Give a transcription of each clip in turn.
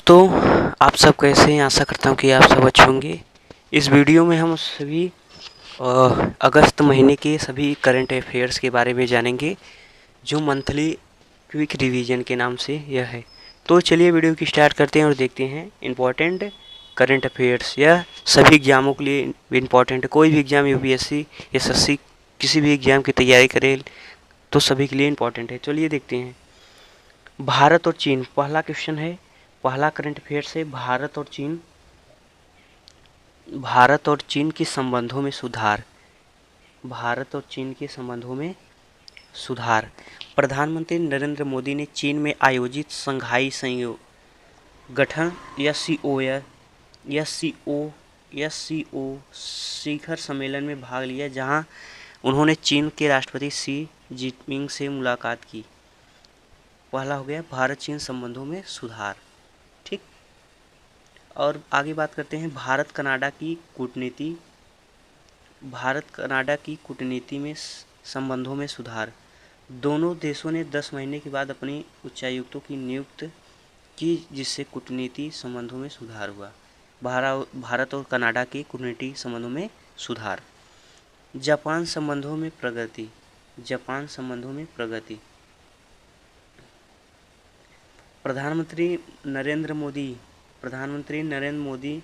दोस्तों, आप सब कैसे हैं? आशा करता हूँ कि आप सब अच्छे होंगे। इस वीडियो में हम सभी अगस्त महीने के सभी करंट अफेयर्स के बारे में जानेंगे, जो मंथली क्विक रिवीजन के नाम से यह है। तो चलिए वीडियो की स्टार्ट करते हैं और देखते हैं इम्पोर्टेंट करंट अफेयर्स। यह सभी एग्जामों के लिए इम्पोर्टेंट है। कोई भी एग्जाम यूपीएससी, एसएससी, किसी भी एग्जाम की तैयारी करें तो सभी के लिए इम्पोर्टेंट है। चलिए देखते हैं। भारत और चीन, पहला क्वेश्चन है, पहला करंट अफेयर्स है भारत और चीन के संबंधों में सुधार। भारत और चीन के संबंधों में सुधार। प्रधानमंत्री नरेंद्र मोदी ने चीन में आयोजित संघाई सहयोग गठन या सीओ शिखर सम्मेलन में भाग लिया, जहां उन्होंने चीन के राष्ट्रपति शी जिनपिंग से मुलाकात की। पहला हो गया भारत चीन संबंधों में सुधार। ठीक, और आगे बात करते हैं भारत कनाडा की कूटनीति में संबंधों में सुधार। दोनों देशों ने 10 महीने के बाद अपनी उच्चायुक्तों की नियुक्त की, जिससे कूटनीति संबंधों में सुधार हुआ। भारत और कनाडा के कूटनीति संबंधों में सुधार। जापान संबंधों में प्रगति। प्रधानमंत्री नरेंद्र मोदी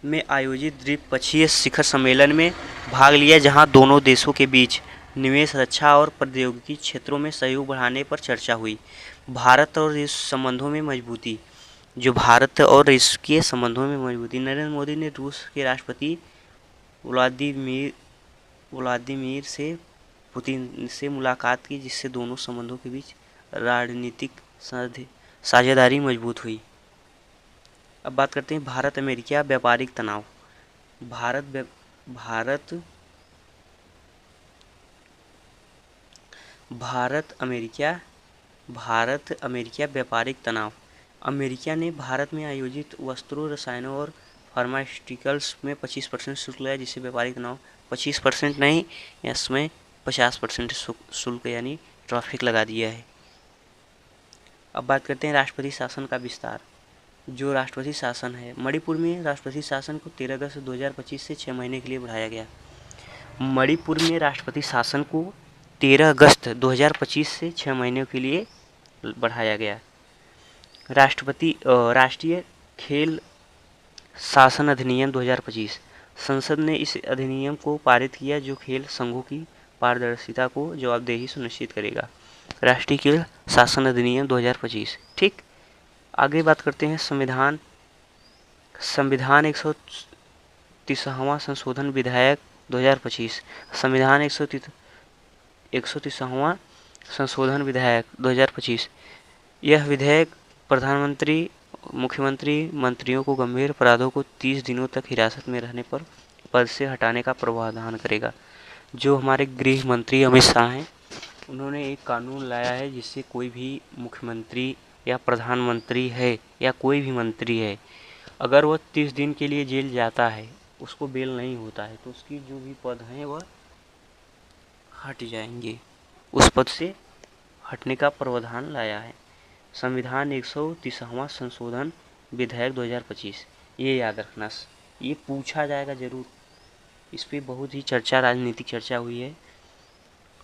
में आयोजित द्विपक्षीय शिखर सम्मेलन में भाग लिया, जहां दोनों देशों के बीच निवेश, रक्षा और प्रौद्योगिकी क्षेत्रों में सहयोग बढ़ाने पर चर्चा हुई। भारत और रूस संबंधों में मजबूती। नरेंद्र मोदी ने रूस के राष्ट्रपति व्लादिमीर से पुतिन से मुलाकात की, जिससे दोनों संबंधों के बीच रणनीतिक साझेदारी मजबूत हुई। अब बात करते हैं भारत अमेरिका व्यापारिक तनाव। भारत अमेरिका व्यापारिक तनाव। अमेरिका ने भारत में आयोजित वस्त्रों, रसायनों और फार्मास्यूटिकल्स में 25% शुल्क लगाया, जिससे व्यापारिक तनाव 25% नहीं, इसमें 50% शुल्क यानी टैरिफ लगा दिया है। अब बात करते हैं राष्ट्रपति शासन का विस्तार। जो राष्ट्रपति शासन है, मणिपुर में राष्ट्रपति शासन को 13 अगस्त 2025 से 6 महीने के लिए बढ़ाया गया। मणिपुर में राष्ट्रपति शासन को 13 अगस्त 2025 से 6 महीने के लिए बढ़ाया गया। राष्ट्रीय खेल शासन अधिनियम 2025, संसद ने इस अधिनियम को पारित किया, जो खेल संघों की पारदर्शिता को जवाबदेही सुनिश्चित करेगा। राष्ट्रीय खेल शासन अधिनियम 2025। ठीक, आगे बात करते हैं संविधान 130वां संशोधन विधेयक 2025। संविधान 130वां संशोधन विधेयक 2025। यह विधेयक प्रधानमंत्री, मुख्यमंत्री, मंत्रियों को गंभीर अपराधों को 30 दिनों तक हिरासत में रहने पर पद से हटाने का प्रावधान करेगा। जो हमारे गृह मंत्री अमित शाह हैं, उन्होंने एक कानून लाया है, जिससे कोई भी मुख्यमंत्री या प्रधानमंत्री है या कोई भी मंत्री है, अगर वह 30 दिन के लिए जेल जाता है, उसको बेल नहीं होता है, तो उसकी जो भी पद हैं वह हट जाएंगे। उस पद से हटने का प्रावधान लाया है संविधान 130वां संशोधन विधेयक 2025। ये याद रखना, ये पूछा जाएगा जरूर। इस पर बहुत ही राजनीतिक चर्चा हुई है।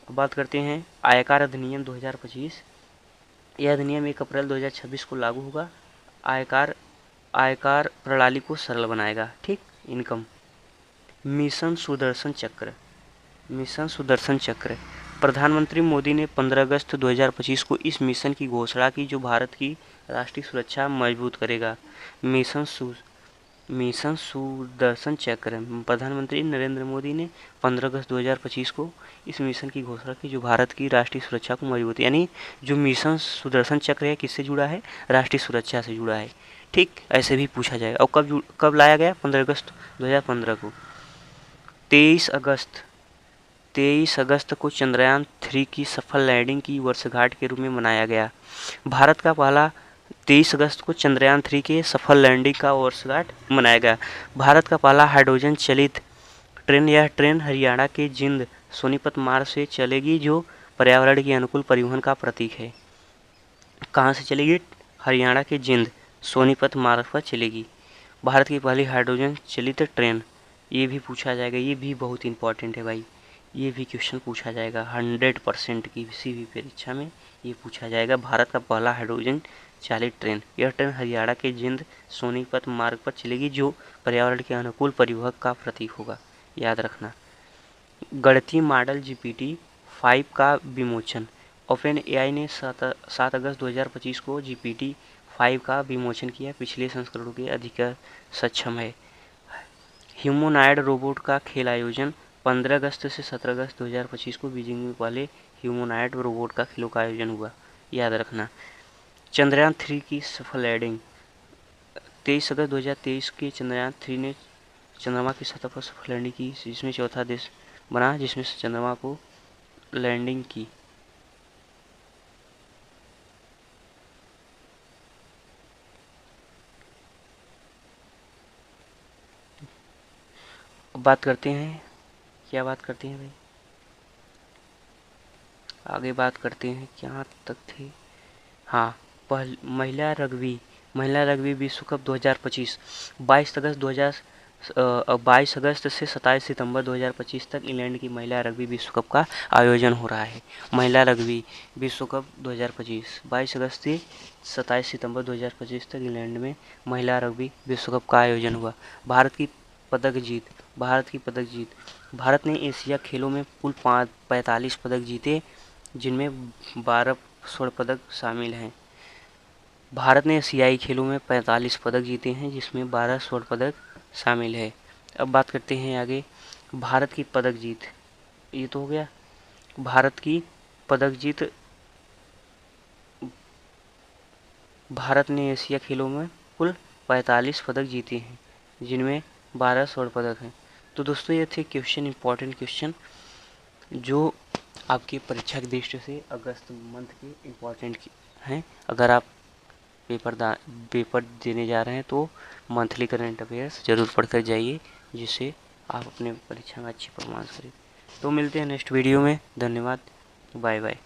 बात करते हैं आयकर अधिनियम 2025। यह अधिनियम 1 अप्रैल 2026 को लागू होगा। आयकर प्रणाली को सरल बनाएगा। ठीक, इनकम। मिशन सुदर्शन चक्र। प्रधानमंत्री मोदी ने 15 अगस्त 2025 को इस मिशन की घोषणा की, जो भारत की राष्ट्रीय सुरक्षा मजबूत करेगा। मिशन सुदर्शन चक्र। प्रधानमंत्री नरेंद्र मोदी ने 15 अगस्त 2025 को इस मिशन की घोषणा की, जो भारत की राष्ट्रीय सुरक्षा को मजबूत, यानी जो मिशन सुदर्शन चक्र है, किससे जुड़ा है? राष्ट्रीय सुरक्षा से जुड़ा है। ठीक, ऐसे भी पूछा जाएगा। और कब लाया गया? 15 अगस्त 2015 को। 23 अगस्त को चंद्रयान 3 की सफल लैंडिंग की वर्षगांठ के रूप में मनाया गया। 23 अगस्त को चंद्रयान 3 के सफल लैंडिंग का वर्षगांठ मनाया गया। भारत का पहला हाइड्रोजन चलित ट्रेन, यह ट्रेन हरियाणा के जिंद सोनीपत मार्ग से चलेगी, जो पर्यावरण के अनुकूल परिवहन का प्रतीक है। कहाँ से चलेगी? हरियाणा के जिंद सोनीपत मार्ग पर चलेगी। भारत की पहली हाइड्रोजन चलित ट्रेन, ये भी पूछा जाएगा, ये भी बहुत इंपॉर्टेंट है भाई, ये भी क्वेश्चन पूछा जाएगा 100% की किसी भी परीक्षा में ये पूछा जाएगा। भारत का पहला हाइड्रोजन चालित ट्रेन, यह ट्रेन हरियाणा के जिंद सोनीपत मार्ग पर चलेगी, जो पर्यावरण के अनुकूल परिवहन का प्रतीक होगा, याद रखना। गणितीय मॉडल GPT-5 का विमोचन, ओपन एआई ने 7 अगस्त 2025 को GPT-5 का विमोचन किया, पिछले संस्करणों के अधिक सक्षम है। ह्यूमनॉइड रोबोट का खेल आयोजन, 15 अगस्त से 17 अगस्त 2025 को बीजिंग में पहले ह्यूमनॉइड रोबोट का खेलों का आयोजन हुआ, याद रखना। चंद्रयान 3 की सफल लैंडिंग, 23 अगस्त 2023 के चंद्रयान 3 ने चंद्रमा की सतह पर सफल लैंडिंग की, जिसमें चौथा देश बना जिसमें चंद्रमा को लैंडिंग की। अब बात करते हैं, क्या बात करते हैं भाई, आगे बात करते हैं, क्या तक थे। हाँ, महिला रग्बी विश्व कप 2025, 22 अगस्त से 27 सितंबर 2025 तक इंग्लैंड की महिला रग्बी विश्व कप का आयोजन हो रहा है। महिला रग्बी विश्व कप 2025, 22 अगस्त से 27 सितंबर 2025 तक इंग्लैंड में महिला रग्बी विश्व कप का आयोजन हुआ। भारत की पदक जीत, भारत ने एशिया खेलों में कुल 45 पदक जीते, जिनमें 12 स्वर्ण पदक शामिल हैं। भारत ने एशियाई खेलों में 45 पदक जीते हैं, जिसमें 12 स्वर्ण पदक शामिल है। अब बात करते हैं आगे, भारत की पदक जीत, ये तो हो गया भारत की पदक जीत। भारत ने एशिया खेलों में कुल 45 पदक जीते हैं, जिनमें 12 स्वर्ण पदक हैं। तो दोस्तों ये थे क्वेश्चन, इंपॉर्टेंट क्वेश्चन जो आपकी परीक्षा की दृष्टि से अगस्त मंथ के इम्पोर्टेंट हैं। अगर आप पेपर देने जा रहे हैं तो मंथली करंट अफेयर्स जरूर पढ़कर जाइए, जिससे आप अपने परीक्षा में अच्छी परफॉर्मेंस करें। तो मिलते हैं नेक्स्ट वीडियो में, धन्यवाद, बाय बाय।